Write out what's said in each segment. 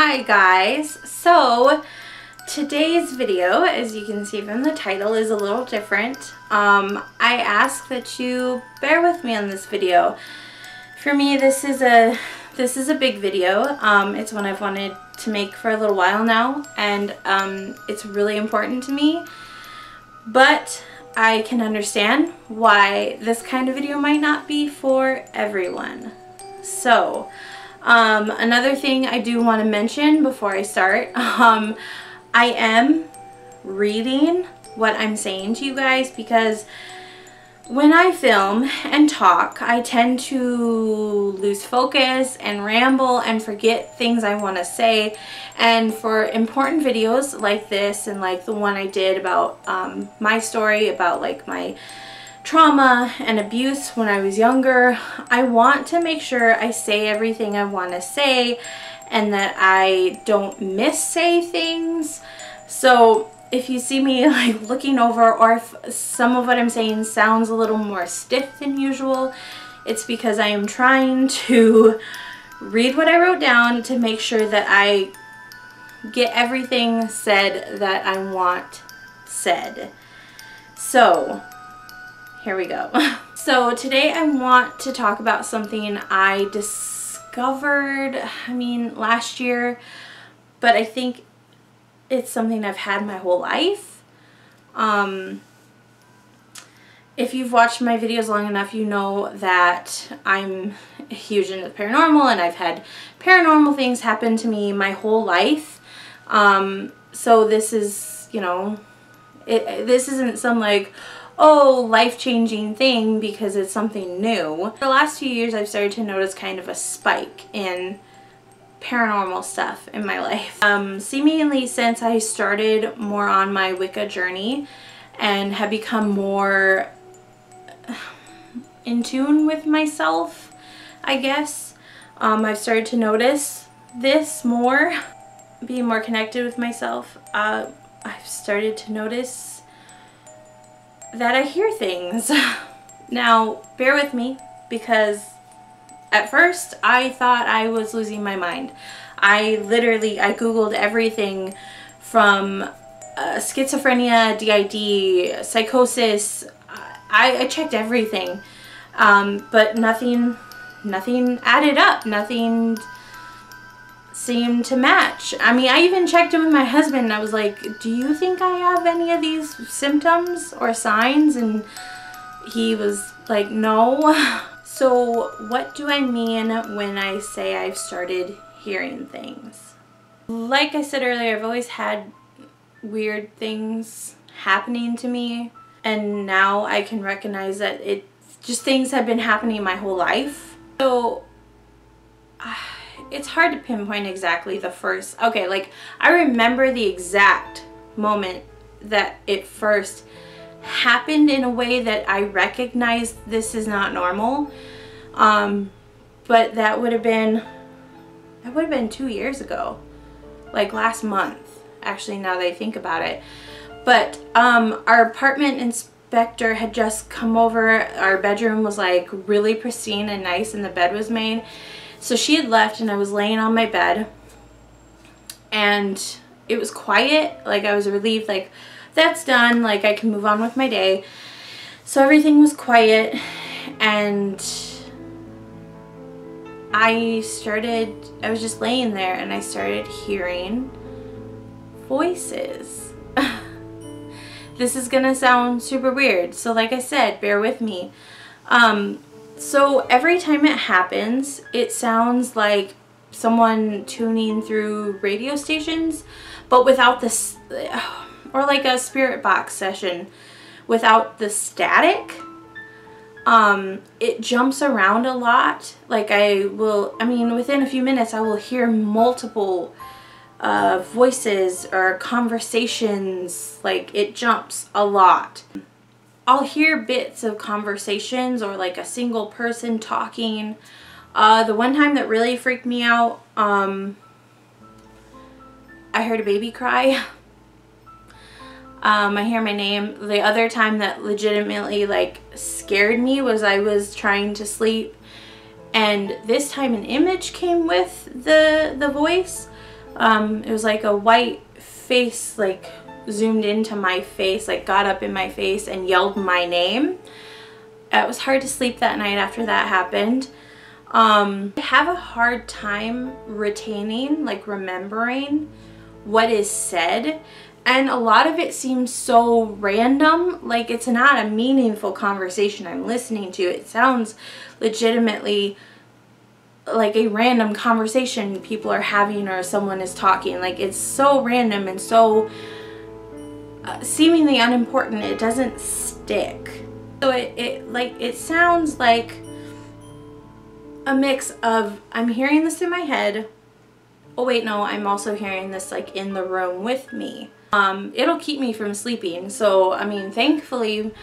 Hi guys, so today's video, as you can see from the title, is a little different. I ask that you bear with me on this video. For me, this is a big video. It's one I've wanted to make for a little while now, and it's really important to me, but I can understand why this kind of video might not be for everyone. So another thing I do want to mention before I start, I am reading what I'm saying to you guys, because when I film and talk, I tend to lose focus and ramble and forget things I want to say. And for important videos like this, and like the one I did about my story about like my trauma and abuse when I was younger, I want to make sure I say everything I want to say and that I don't miss-say things. So if you see me like looking over, or if some of what I'm saying sounds a little more stiff than usual, it's because I am trying to read what I wrote down to make sure that I get everything said that I want said. So here we go. So today I want to talk about something I discovered, last year, but I think it's something I've had my whole life. If you've watched my videos long enough, you know that I'm huge into the paranormal, and I've had paranormal things happen to me my whole life. So this is, this isn't some like, oh, life-changing thing because it's something new. For the last few years, I've started to notice kind of a spike in paranormal stuff in my life. Seemingly since I started more on my Wicca journey and have become more in tune with myself, I guess, I've started to notice this more, being more connected with myself. I've started to notice that I hear things. Now, bear with me, because at first I thought I was losing my mind. I googled everything from schizophrenia, DID, psychosis. I checked everything, but nothing added up. Nothing seemed to match. I even checked it with my husband, and I was like, do you think I have any of these symptoms or signs? And he was like, no. So what do I mean when I say I've started hearing things? Like I said earlier, I've always had weird things happening to me, and now I can recognize that things have been happening my whole life. So it's hard to pinpoint exactly the first, like I remember the exact moment that it first happened in a way that I recognized this is not normal. But that would have been 2 years ago, like last month, actually, now that I think about it. But our apartment inspector had just come over. Our bedroom was like really pristine and nice, and the bed was made. So she had left, and I was laying on my bed, and it was quiet. Like, I was relieved, like, that's done, like I can move on with my day. So everything was quiet, and I was just laying there, and I started hearing voices. This is gonna sound super weird, so like I said, bear with me. So every time it happens, it sounds like someone tuning through radio stations, but without this, or like a spirit box session without the static. It jumps around a lot. Like within a few minutes I will hear multiple voices or conversations. Like, it jumps a lot. I'll hear bits of conversations, or like a single person talking. The one time that really freaked me out, I heard a baby cry. I hear my name. The other time that legitimately like scared me was I was trying to sleep, and this time an image came with the voice. It was like a white face, like zoomed into my face, like got up in my face and yelled my name. It was hard to sleep that night after that happened. I have a hard time retaining, like remembering what is said, and a lot of it seems so random, like it's not a meaningful conversation I'm listening to. It sounds legitimately like a random conversation people are having or someone is talking. Like it's so random and so seemingly unimportant, it doesn't stick. So it sounds like a mix of, I'm hearing this in my head, oh wait, no, I'm also hearing this like in the room with me. It'll keep me from sleeping. So I mean, thankfully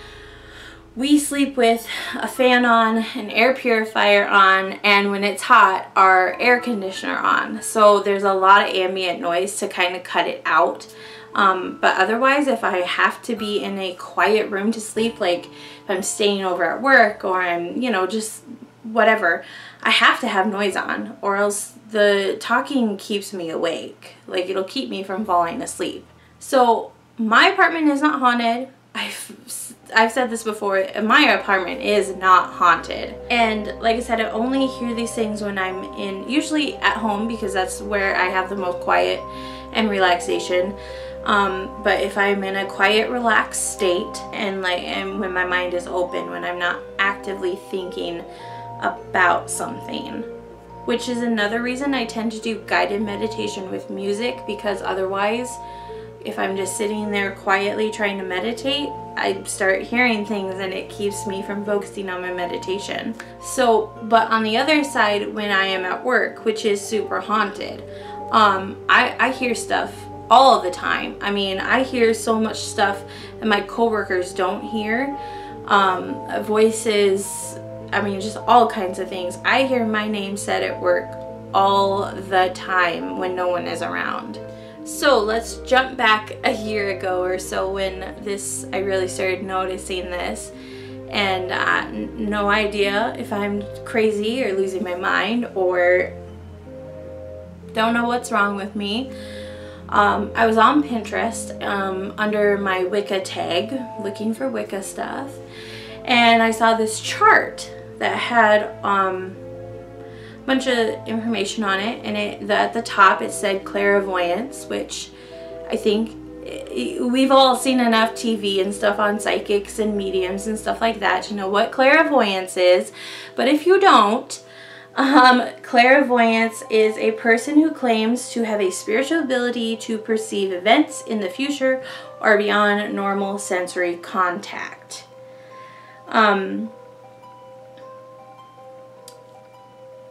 we sleep with a fan on, an air purifier on, and when it's hot, our air conditioner on. So there's a lot of ambient noise to kind of cut it out. But otherwise, if I have to be in a quiet room to sleep, like if I'm staying over at work or I'm, you know, just whatever, I have to have noise on, or else the talking keeps me awake. Like it'll keep me from falling asleep. So my apartment is not haunted. I've said this before, my apartment is not haunted. And like I said, I only hear these things when I'm usually at home, because that's where I have the most quiet and relaxation. But if I'm in a quiet, relaxed state and when my mind is open, when I'm not actively thinking about something, which is another reason I tend to do guided meditation with music, because otherwise, if I'm just sitting there quietly trying to meditate, I start hearing things and it keeps me from focusing on my meditation. So, but on the other side, when I am at work, which is super haunted, I hear stuff all the time. I mean, I hear so much stuff that my coworkers don't hear. Voices, I mean, just all kinds of things. I hear my name said at work all the time when no one is around. So let's jump back a year ago or so when I really started noticing this, and no idea if I'm crazy or losing my mind or don't know what's wrong with me. I was on Pinterest under my Wicca tag looking for Wicca stuff, and I saw this chart that had a bunch of information on it, and at the top it said clairvoyance, which I think we've all seen enough TV and stuff on psychics and mediums and stuff like that to know what clairvoyance is. But if you don't, clairvoyance is a person who claims to have a spiritual ability to perceive events in the future or beyond normal sensory contact.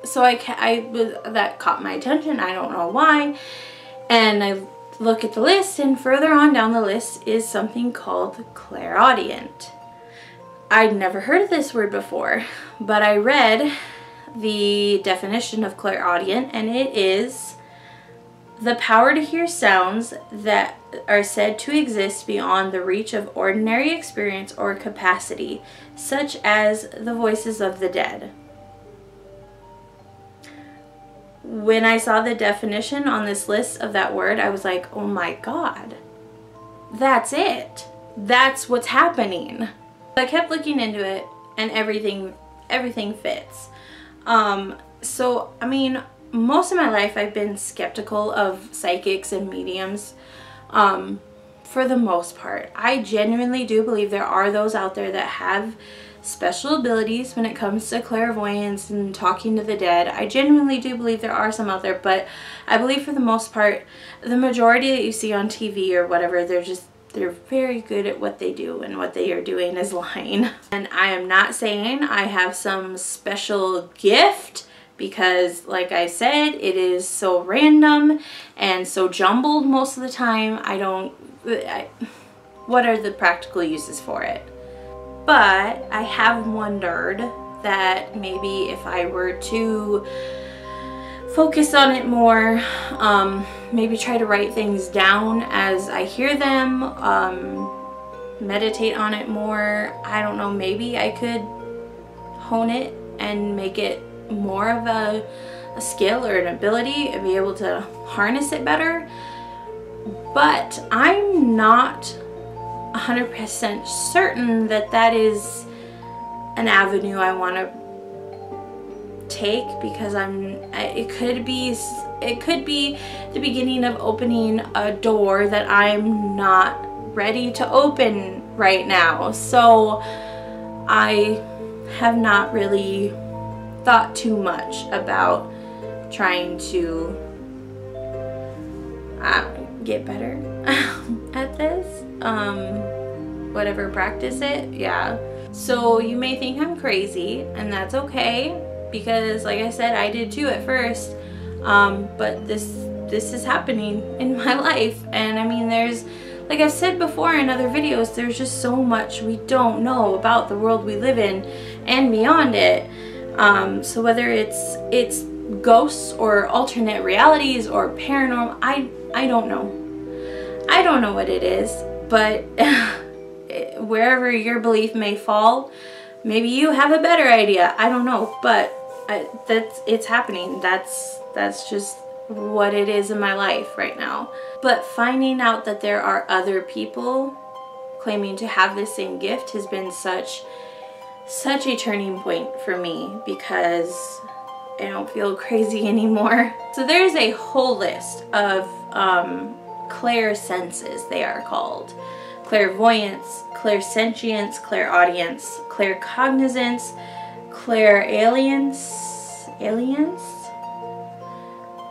So that caught my attention. I don't know why. And I look at the list, and further on down the list is something called clairaudient. I'd never heard of this word before, but I read the definition of clairaudient, and it is the power to hear sounds that are said to exist beyond the reach of ordinary experience or capacity, such as the voices of the dead. When I saw the definition on this list of that word, I was like, oh my God, that's it. That's what's happening. I kept looking into it, and everything fits. So, I mean, most of my life I've been skeptical of psychics and mediums, for the most part. I genuinely do believe there are those out there that have special abilities when it comes to clairvoyance and talking to the dead. I genuinely do believe there are some out there, but I believe for the most part, the majority that you see on TV or whatever, they're very good at what they do, and what they are doing is lying. And I am not saying I have some special gift, because like I said, it is so random and so jumbled most of the time. What are the practical uses for it? But I have wondered that maybe if I were to focus on it more, maybe try to write things down as I hear them, meditate on it more. I don't know, maybe I could hone it and make it more of a a skill or an ability and be able to harness it better. But I'm not 100% certain that that is an avenue I want to take, because it could be the beginning of opening a door that I'm not ready to open right now. So I have not really thought too much about trying to get better at this, whatever, practice it. Yeah, so you may think I'm crazy, and that's okay, because like I said, I did too at first, but this is happening in my life. And I mean, there's, like I've said before in other videos, there's just so much we don't know about the world we live in and beyond it. So whether it's ghosts or alternate realities or paranormal, I don't know. I don't know what it is, but wherever your belief may fall, maybe you have a better idea. I don't know, but it's happening. That's just what it is in my life right now. But finding out that there are other people claiming to have the same gift has been such a turning point for me, because I don't feel crazy anymore. So there's a whole list of clairsenses, they are called. Clairvoyance, clairsentience, clairaudience, claircognizance, clairalience,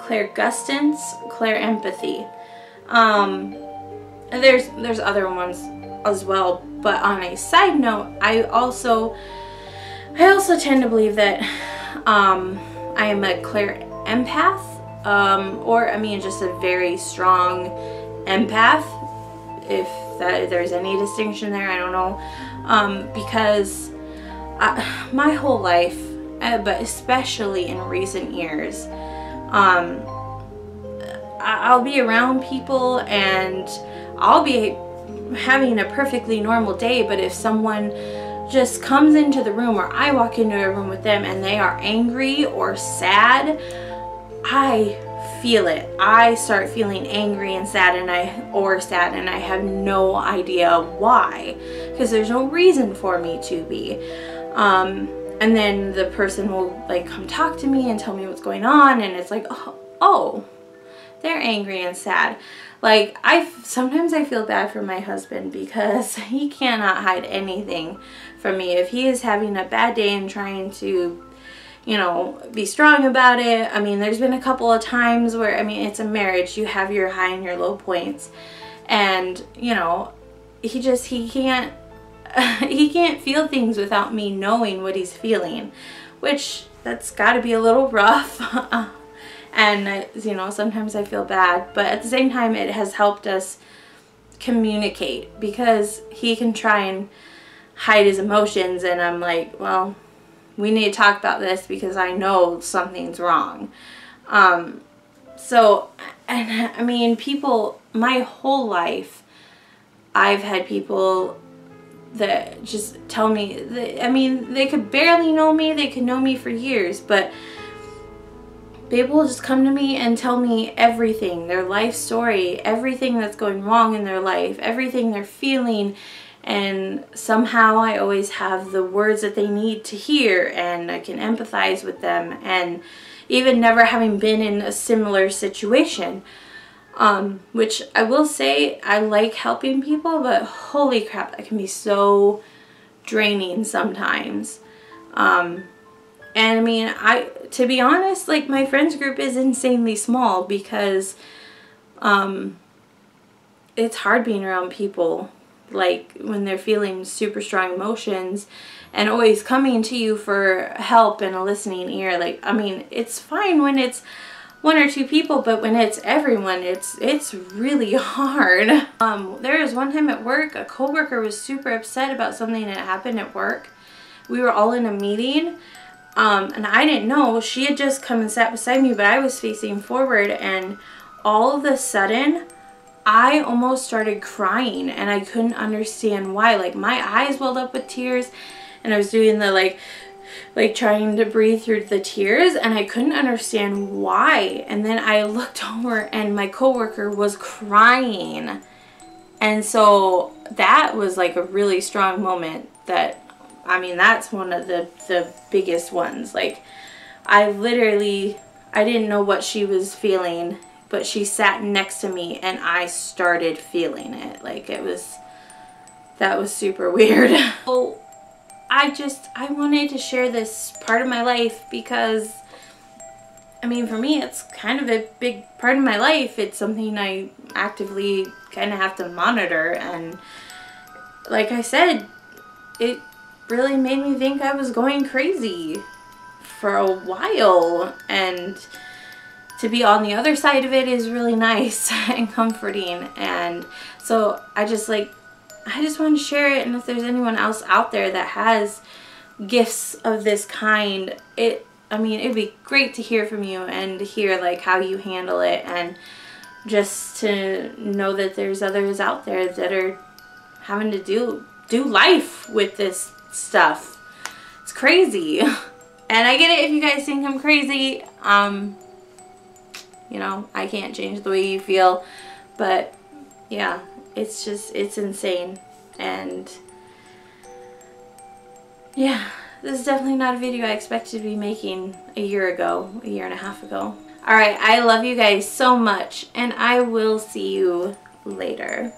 clairgustance, clairempathy. And there's other ones as well, but on a side note, I also tend to believe that I am a clairempath, or I mean just a very strong empath, if there's any distinction there, I don't know, because my whole life, but especially in recent years, I'll be around people and I'll be having a perfectly normal day, but if someone just comes into the room, or I walk into a room with them and they are angry or sad, I feel it. I start feeling angry and sad, and I have no idea why, because there's no reason for me to be. And then the person will like come talk to me and tell me what's going on, and it's like, oh, they're angry and sad. Like, sometimes I feel bad for my husband, because he cannot hide anything from me. If he is having a bad day and trying to, you know, be strong about it, I mean, there's been a couple of times where, I mean, it's a marriage, you have your high and your low points, and, you know, he can't feel things without me knowing what he's feeling, which that's got to be a little rough. And, you know, sometimes I feel bad, but at the same time, it has helped us communicate, because he can try and hide his emotions, and I'm like, well, we need to talk about this because I know something's wrong. So, and I mean, people, my whole life, I've had people that just tell me that, I mean, they could barely know me, they could know me for years, but people will just come to me and tell me everything, their life story, everything that's going wrong in their life, everything they're feeling, and somehow I always have the words that they need to hear, and I can empathize with them, and even never having been in a similar situation, which I will say, I like helping people, but holy crap, that can be so draining sometimes. And I mean, to be honest, like, my friends group is insanely small, because it's hard being around people, like, when they're feeling super strong emotions and always coming to you for help and a listening ear. Like, I mean, it's fine when it's one or two people, but when it's everyone, it's really hard. There was one time at work, a coworker was super upset about something that happened at work. We were all in a meeting, and I didn't know. She had just come and sat beside me, but I was facing forward, and all of a sudden, I almost started crying, and I couldn't understand why. Like, my eyes welled up with tears, and I was doing the, like, like trying to breathe through the tears, and I couldn't understand why. And then I looked over and my coworker was crying. And so that was like a really strong moment that, I mean, that's one of the biggest ones. Like, I didn't know what she was feeling, but she sat next to me and I started feeling it. Like, that was super weird. So I wanted to share this part of my life because, I mean, for me, it's kind of a big part of my life. It's something I actively kind of have to monitor. And like I said, it really made me think I was going crazy for a while. And to be on the other side of it is really nice and comforting. And so I just want to share it. And if there's anyone else out there that has gifts of this kind, I mean, it'd be great to hear from you and to hear like how you handle it, and just to know that there's others out there that are having to do life with this stuff. It's crazy. And I get it if you guys think I'm crazy. You know, I can't change the way you feel, but yeah, it's insane. And yeah, this is definitely not a video I expected to be making a year and a half ago. Alright, I love you guys so much, and I will see you later.